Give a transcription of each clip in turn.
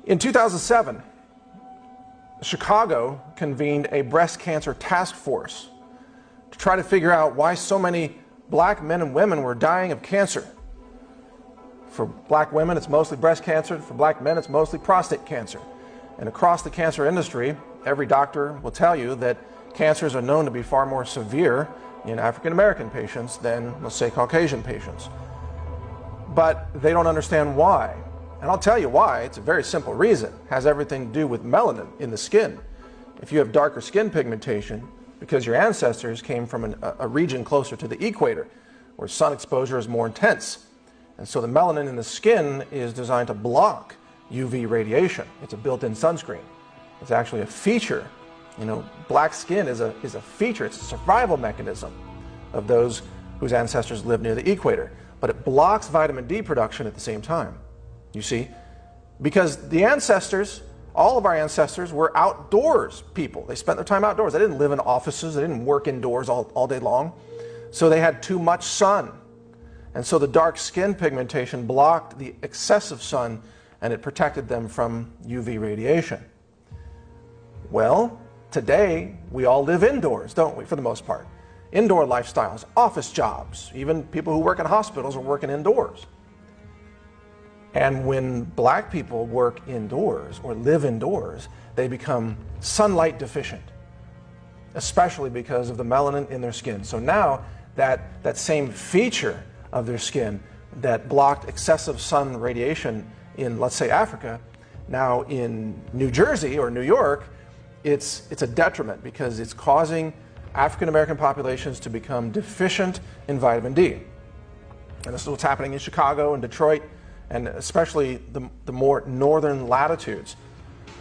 In 2007, Chicago convened a breast cancer task force to try to figure out why so many black men and women were dying of cancer. For black women, it's mostly breast cancer. For black men, it's mostly prostate cancer. And across the cancer industry, every doctor will tell you that cancers are known to be far more severe in African American patients than, let's say, Caucasian patients. But they don't understand why. And I'll tell you why. It's a very simple reason. It has everything to do with melanin in the skin. If you have darker skin pigmentation, because your ancestors came from a region closer to the equator, where sun exposure is more intense. And so the melanin in the skin is designed to block UV radiation. It's a built-in sunscreen. It's actually a feature. You know, black skin is a feature. It's a survival mechanism of those whose ancestors lived near the equator. But it blocks vitamin D production at the same time. You see, because the ancestors, all of our ancestors were outdoors people. They spent their time outdoors. They didn't live in offices. They didn't work indoors all day long. So they had too much sun. And so the dark skin pigmentation blocked the excessive sun, and it protected them from UV radiation. Well, today we all live indoors, don't we, for the most part? Indoor lifestyles, office jobs, even people who work in hospitals are working indoors. And when black people work indoors or live indoors, they become sunlight deficient, especially because of the melanin in their skin. So now that same feature of their skin that blocked excessive sun radiation in, let's say, Africa, now in New Jersey or New York, it's a detriment because it's causing African American populations to become deficient in vitamin D. And this is what's happening in Chicago and Detroit, and especially the more northern latitudes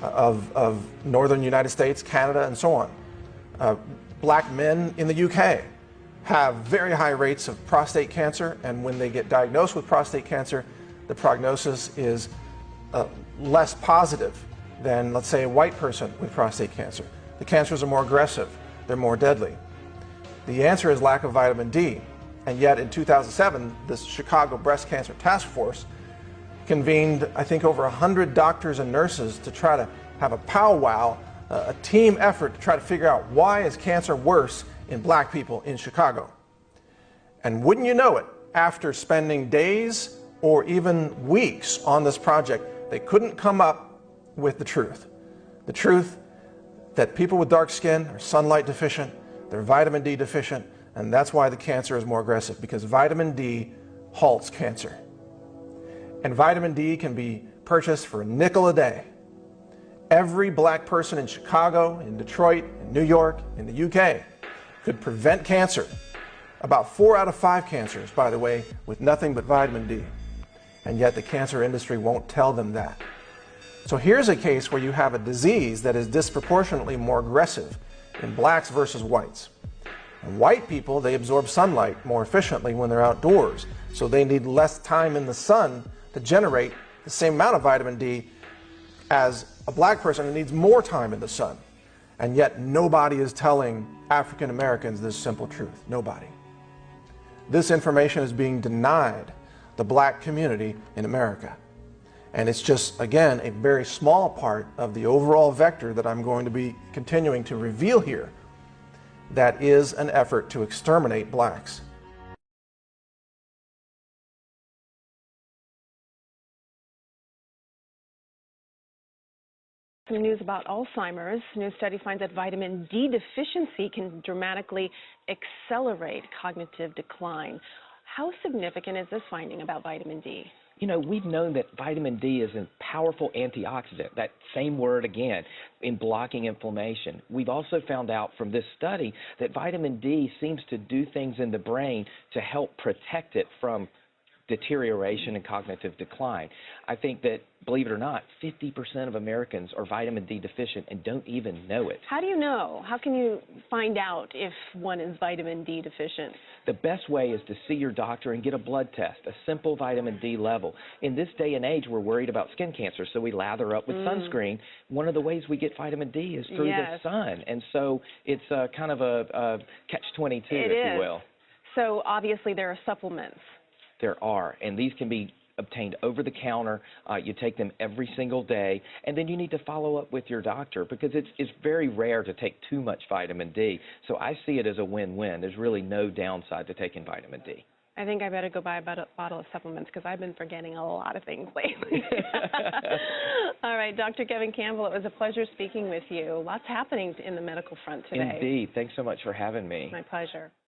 of northern United States, Canada, and so on. Black men in the UK have very high rates of prostate cancer, and when they get diagnosed with prostate cancer, the prognosis is less positive than, let's say, a white person with prostate cancer. The cancers are more aggressive, they're more deadly. The answer is lack of vitamin D, and yet in 2007, the Chicago Breast Cancer Task Force convened, I think, over 100 doctors and nurses to try to have a powwow, a team effort to try to figure out why is cancer worse in black people in Chicago. And wouldn't you know it, after spending days or even weeks on this project, they couldn't come up with the truth. The truth that people with dark skin are sunlight deficient, they're vitamin D deficient, and that's why the cancer is more aggressive, because vitamin D halts cancer. And vitamin D can be purchased for $0.05 a day. Every black person in Chicago, in Detroit, in New York, in the UK could prevent cancer. About 4 out of 5 cancers, by the way, with nothing but vitamin D. And yet the cancer industry won't tell them that. So here's a case where you have a disease that is disproportionately more aggressive in blacks versus whites. And white people, they absorb sunlight more efficiently when they're outdoors, so they need less time in the sun to generate the same amount of vitamin D as a black person who needs more time in the sun. And yet nobody is telling African Americans this simple truth. Nobody. This information is being denied the black community in America. And it's just, again, a very small part of the overall vector that I'm going to be continuing to reveal here that is an effort to exterminate blacks. Some news about Alzheimer's. New study finds that vitamin D deficiency can dramatically accelerate cognitive decline. How significant is this finding about vitamin D? You know, we've known that vitamin D is a powerful antioxidant, that same word again, in blocking inflammation. We've also found out from this study that vitamin D seems to do things in the brain to help protect it from deterioration and cognitive decline. I think that, believe it or not, 50% of Americans are vitamin D deficient and don't even know it. How do you know? How can you find out if one is vitamin D deficient? The best way is to see your doctor and get a blood test, a simple vitamin D level. In this day and age, we're worried about skin cancer, so we lather up with sunscreen. One of the ways we get vitamin D is through the sun, and so it's kind of a catch-22, if you will. So obviously there are supplements. There are, and these can be obtained over the counter. You take them every single day, and then you need to follow up with your doctor because it's very rare to take too much vitamin D. So I see it as a win-win. There's really no downside to taking vitamin D. I think I better go buy a bottle of supplements because I've been forgetting a lot of things lately. All right, Dr. Kevin Campbell, it was a pleasure speaking with you. Lots happening in the medical front today. Indeed. Thanks so much for having me. My pleasure.